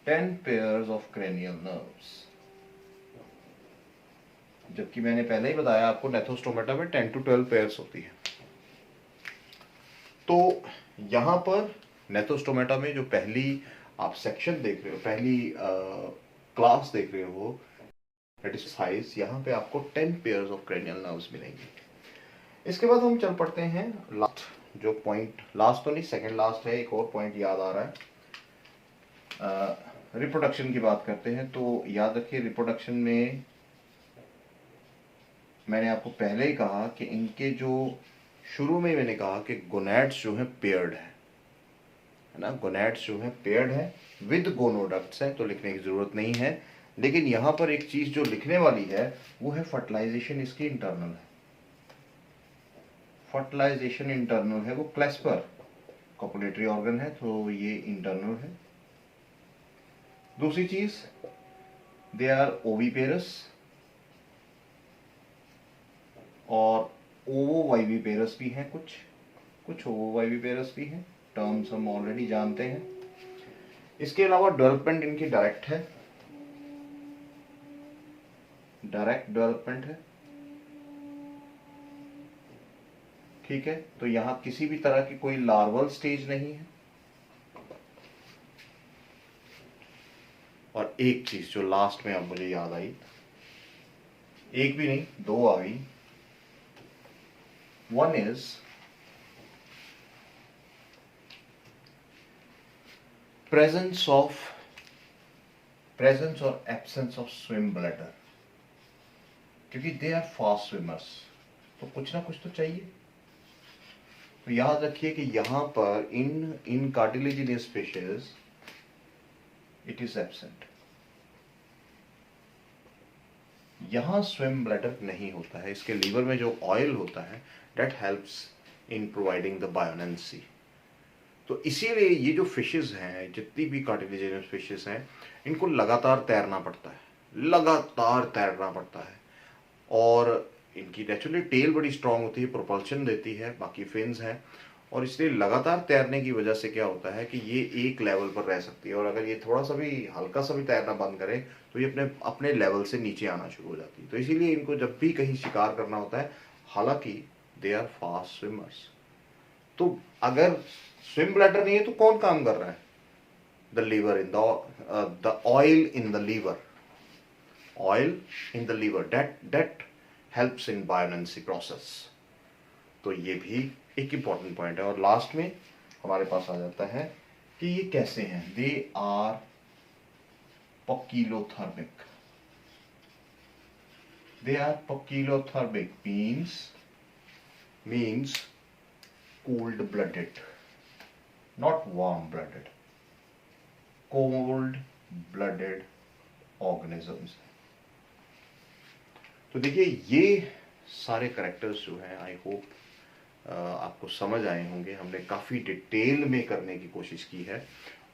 10 pairs of cranial nerves, जबकि मैंने पहले ही बताया आपको नेथोस्टोमेटा में 10 to 12 पेयर्स होती है। तो यहां पर नेथोस्टोमेटा में जो पहली आप सेक्शन देख रहे हो, पहली क्लास देख रहे हो, दैट इज साइज, यहां पे आपको 10 पेयर्स ऑफ क्रेनियल नर्व्स मिलेंगे। इसके बाद हम चल पड़ते हैं लास्ट, जो पॉइंट लास्ट तो नहीं सेकंड लास्ट है, एक और पॉइंट याद आ रहा है, रिप्रोडक्शन की बात करते हैं। तो याद रखिए रिप्रोडक्शन में मैंने आपको पहले ही कहा कि इनके जो शुरू में मैंने कहा कि गोनैड्स जो है पेयर्ड है ना, गोनैड्स जो है पेयर्ड है विद गोनोडक्ट्स है, तो लिखने की जरूरत नहीं है। लेकिन यहाँ पर एक चीज जो लिखने वाली है वो है फर्टिलाइजेशन इसकी इंटरनल है, फर्टिलाइजेशन इंटरनल है, वो क्लैस्पर कॉपुलेटरी ऑर्गन है तो ये इंटरनल है। दूसरी चीज दे आर ओविपेरस और ओवोवाइविपेरस भी हैं, कुछ ओवोवाइविपेरस भी हैं, टर्म्स हम ऑलरेडी जानते हैं। इसके अलावा डेवलपमेंट इनकी डायरेक्ट है, डायरेक्ट डेवलपमेंट है, ठीक है। तो यहां किसी भी तरह की कोई लार्वल स्टेज नहीं है। और एक चीज जो लास्ट में अब मुझे याद आई, एक भी नहीं दो आ गई। वन इज प्रेजेंस और एब्सेंस ऑफ स्विम ब्लैडर, क्योंकि दे आर फास्ट स्विमर्स तो कुछ ना कुछ तो चाहिए। तो याद रखिए कि यहां पर इन cartilaginous fishes it is absent, यहां स्विम ब्लैडर नहीं होता है। इसके लीवर में जो ऑयल होता है that helps in providing the buoyancy. तो इसीलिए ये जो फिशेस हैं, जितनी भी कार्टिलेजिनियस फिशेस हैं, इनको लगातार तैरना पड़ता है, लगातार तैरना पड़ता है। और इनकी नेचुरली टेल बड़ी स्ट्रांग होती है, प्रोपल्शन देती है, बाकी फिन्स हैं, और इसलिए लगातार तैरने की वजह से क्या होता है कि ये एक लेवल पर रह सकती है। और अगर ये थोड़ा सा भी हल्का सा भी तैरना बंद करे तो ये अपने अपने लेवल से नीचे आना शुरू हो जाती है। तो इसीलिए इनको जब भी कहीं शिकार करना होता है, हालांकि दे आर फास्ट स्विमर्स, तो अगर स्विम ब्लैडर नहीं है तो कौन काम कर रहा है? The liver in the oil in the liver, oil in the liver that helps in buoyancy process. तो ये भी एक इंपॉर्टेंट पॉइंट है। और लास्ट में हमारे पास आ जाता है कि ये कैसे हैं, they are poikilothermic, they are poikilothermic means cold blooded, not warm blooded, cold blooded organisms। तो देखिए ये सारे करेक्टर्स जो हैं, आई होप आपको समझ आए होंगे। हमने काफ़ी डिटेल में करने की कोशिश की है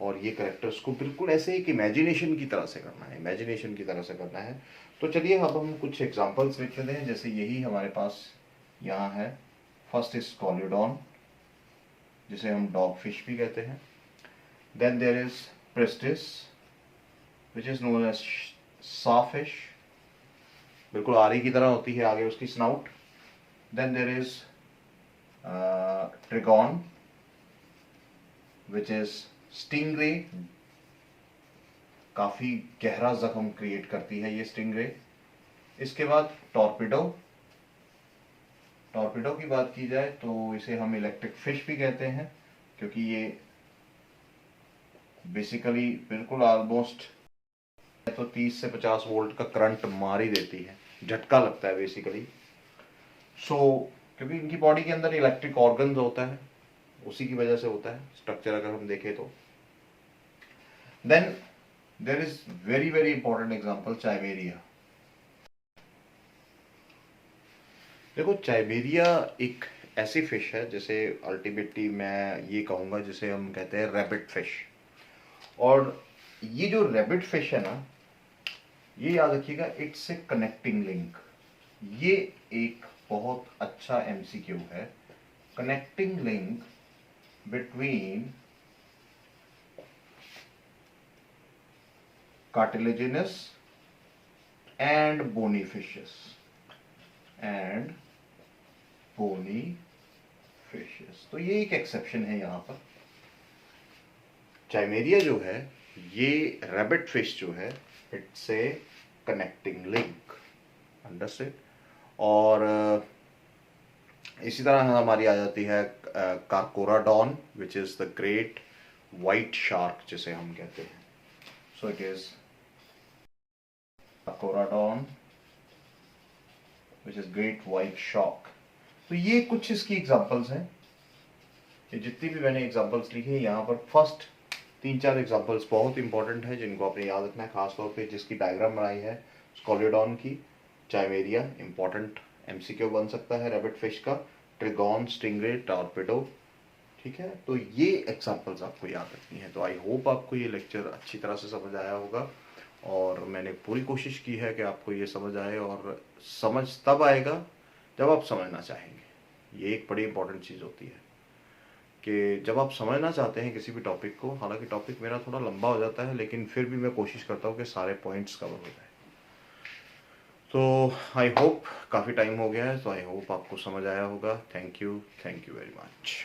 और ये करेक्टर्स को बिल्कुल ऐसे एक इमेजिनेशन की तरह से करना है, इमेजिनेशन की तरह से करना है। तो चलिए अब हम कुछ एग्जांपल्स लिख लेते हैं। जैसे यही हमारे पास यहाँ है, फर्स्ट इज कॉल्यूडॉन, जिसे हम डॉग फिश भी कहते हैं। Then there is pristis which is known as sawfish, बिल्कुल आरी की तरह होती है आगे उसकी snout. Then there is trygon which is stingray, काफी गहरा जख्म क्रिएट करती है ये स्टिंगरे। इसके बाद टॉर्पिडो, टॉर्पिडो की बात की जाए तो इसे हम इलेक्ट्रिक फिश भी कहते हैं, क्योंकि ये बेसिकली बिल्कुल ऑलमोस्ट तो 30 से 50 वोल्ट का करंट मार ही देती है, झटका लगता है बेसिकली। सो क्योंकि इनकी बॉडी के अंदर इलेक्ट्रिक ऑर्गन्स होता है, उसी की वजह से होता है स्ट्रक्चर अगर हम देखें तो। Then there is very very important example chimaera. देखो चाइमेरिया एक ऐसी फिश है जिसे अल्टीमेटली मैं ये कहूँगा जिसे हम कहते हैं रैबिट फिश। और ये जो रैबिट फिश है ना, ये याद रखिएगा इट्स ए कनेक्टिंग लिंक। ये एक बहुत अच्छा एमसीक्यू है, connecting link between cartilaginous and bony fishes and bony fishes. तो ये एक एक्सेप्शन है यहाँ पर। चाइमेरिया जो है ये रैबिट फिश जो है it's a connecting link, understand. और इसी तरह हमारी आ जाती है carcharodon which is the great white shark जिसे हम कहते हैं। So it is carcharodon which is great white shark. तो ये कुछ इसकी एग्जांपल्स हैं। ये जितनी भी मैंने एग्जांपल्स लिखी है यहाँ पर फर्स्ट 3-4 एग्जांपल्स बहुत इंपॉर्टेंट है जिनको आपने याद रखना है, खासतौर पे जिसकी डायग्राम बनाई है स्कोलियोडॉन की, चाइमेरिया, इंपॉर्टेंट एमसीक्यू बन सकता है रैबिट फिश का, ट्रिगॉन, स्टिंगरे, टॉर्पेडो। ठीक है, तो ये एग्जांपल्स आपको याद रखनी है। तो आई होप आपको ये लेक्चर अच्छी तरह से समझ आया होगा, और मैंने पूरी कोशिश की है कि आपको ये समझ आए, और समझ तब आएगा जब आप समझना चाहेंगे। ये एक बड़ी इंपॉर्टेंट चीज़ होती है कि जब आप समझना चाहते हैं किसी भी टॉपिक को, हालांकि टॉपिक मेरा थोड़ा लंबा हो जाता है लेकिन फिर भी मैं कोशिश करता हूँ कि सारे पॉइंट्स कवर हो जाए। तो आई होप काफ़ी टाइम हो गया है, तो आई होप आपको समझ आया होगा। Thank you very much.